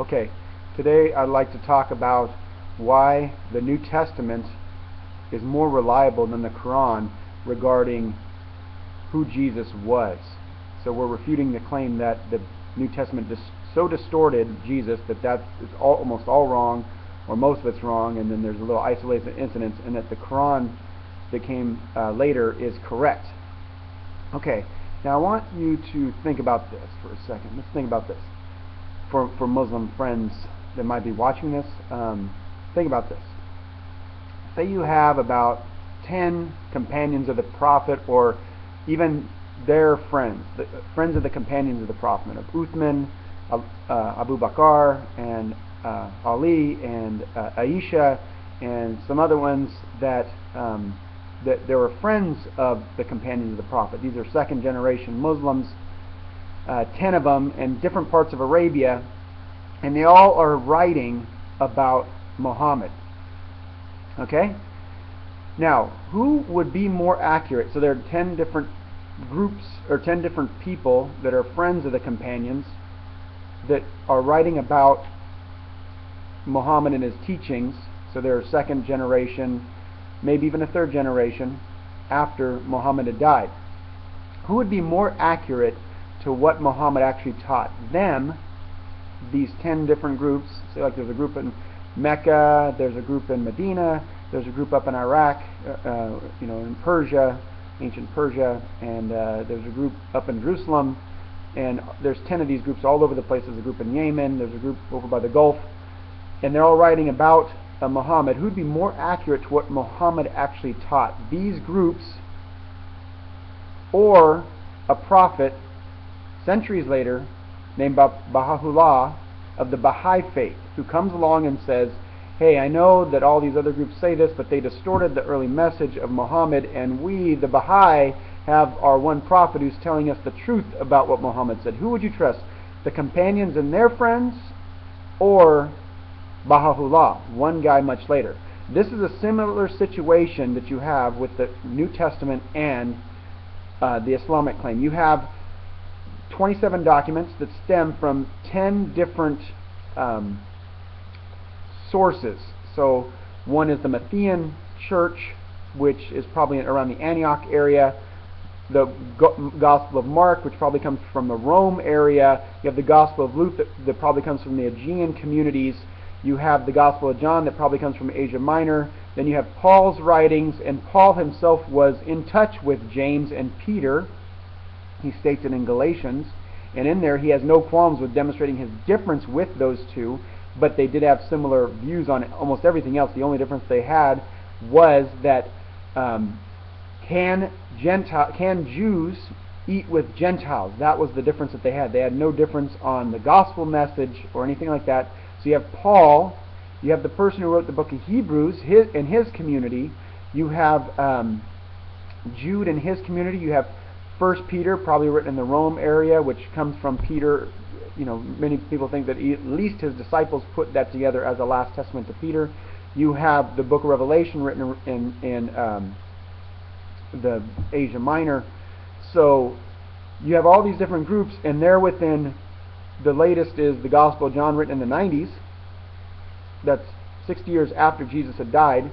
Okay, today I'd like to talk about why the New Testament is more reliable than the Quran regarding who Jesus was. So we're refuting the claim that the New Testament so distorted Jesus that is almost all wrong, or most of it's wrong, and then there's a little isolated incidents, and that the Quran that came later is correct. Okay, now I want you to think about this for a second. Let's think about this. For Muslim friends that might be watching this, think about this. Say you have about 10 companions of the Prophet, or even their friends, the friends of the companions of the Prophet, of Uthman, Abu Bakr, and Ali, and Aisha, and some other ones that there were friends of the companions of the Prophet. These are second generation Muslims, 10 of them in different parts of Arabia, and they all are writing about Muhammad. Okay? Now, who would be more accurate? So there are 10 different groups, or 10 different people that are friends of the companions that are writing about Muhammad and his teachings. So they're second generation, maybe even a third generation after Muhammad had died. Who would be more accurate to what Muhammad actually taught? Them, these 10 different groups. Say like there's a group in Mecca, there's a group in Medina, there's a group up in Iraq, in Persia, ancient Persia, and there's a group up in Jerusalem, and there's 10 of these groups all over the place. There's a group in Yemen, there's a group over by the Gulf, and they're all writing about Muhammad. Who'd be more accurate to what Muhammad actually taught? These groups, or a prophet centuries later named Baha'u'llah of the Baha'i faith, who comes along and says, hey, I know that all these other groups say this, but they distorted the early message of Muhammad, and we, the Baha'i, have our one prophet who's telling us the truth about what Muhammad said. Who would you trust? The companions and their friends, or Baha'u'llah, one guy much later? This is a similar situation that you have with the New Testament and the Islamic claim. You have 27 documents that stem from 10 different sources. So one is the Matthean Church, which is probably around the Antioch area. The Gospel of Mark, which probably comes from the Rome area. You have the Gospel of Luke that probably comes from the Aegean communities. You have the Gospel of John that probably comes from Asia Minor. Then you have Paul's writings, and Paul himself was in touch with James and Peter. He states it in Galatians, and in there he has no qualms with demonstrating his difference with those two, but they did have similar views on almost everything else. The only difference they had was that can Jews eat with Gentiles? That was the difference that they had. They had no difference on the gospel message or anything like that. So you have Paul, you have the person who wrote the book of Hebrews in his community, you have Jude in his community, you have 1 Peter, probably written in the Rome area, which comes from Peter. Many people think that at least his disciples put that together as a last testament to Peter. You have the book of Revelation written in the Asia Minor. So you have all these different groups, and they're within. The latest is the Gospel of John, written in the 90s. That's 60 years after Jesus had died.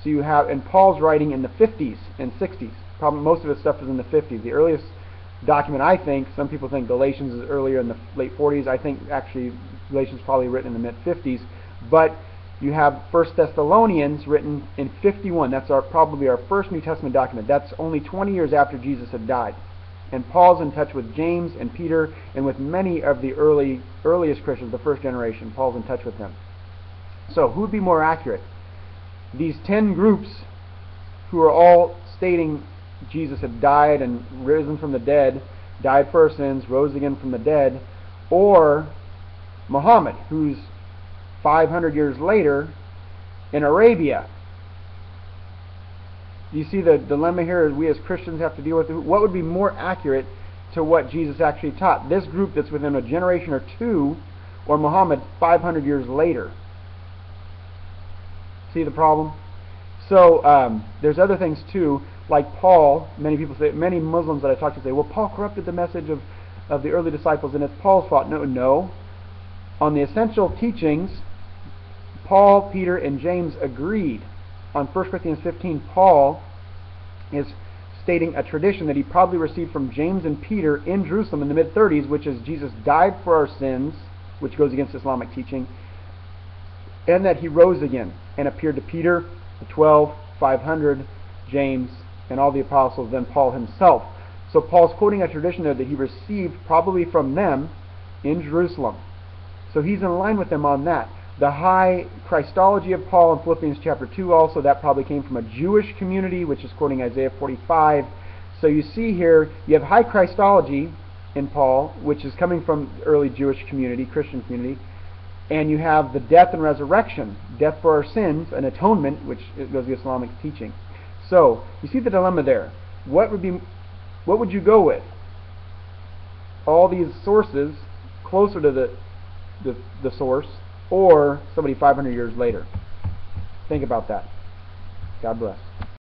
So you have, and Paul's writing in the 50s and 60s. Probably most of his stuff is in the 50s. The earliest document, I think, some people think Galatians is earlier, in the late 40s. I think actually Galatians is probably written in the mid 50s. But you have 1 Thessalonians written in 51. That's probably our first New Testament document. That's only 20 years after Jesus had died. And Paul's in touch with James and Peter, and with many of the earliest Christians, the first generation. Paul's in touch with them. So who would be more accurate? These 10 groups who are all stating Jesus had died and risen from the dead, died for our sins, rose again from the dead, or Muhammad, who's 500 years later in Arabia? You see the dilemma here we as Christians have to deal with. What would be more accurate to what Jesus actually taught? This group that's within a generation or two, or Muhammad 500 years later? See the problem? So there's other things too, like Paul. Many Muslims that I talk to say, well, Paul corrupted the message of the early disciples, and it's Paul's fault. No. On the essential teachings, Paul, Peter, and James agreed. On 1 Corinthians 15, Paul is stating a tradition that he probably received from James and Peter in Jerusalem in the mid-30s, which is Jesus died for our sins, which goes against Islamic teaching, and that he rose again and appeared to Peter, the 12, 500, James, and all the apostles, then Paul himself. So Paul's quoting a tradition there that he received probably from them in Jerusalem. So he's in line with them on that. The high Christology of Paul in Philippians chapter 2 also, that probably came from a Jewish community, which is quoting Isaiah 45. So you see here, you have high Christology in Paul, which is coming from the early Jewish community, Christian community, and you have the death and resurrection, death for our sins, and atonement, which goes to Islamic teaching. So you see the dilemma there. What would you go with? All these sources closer to the source, or somebody 500 years later? Think about that. God bless.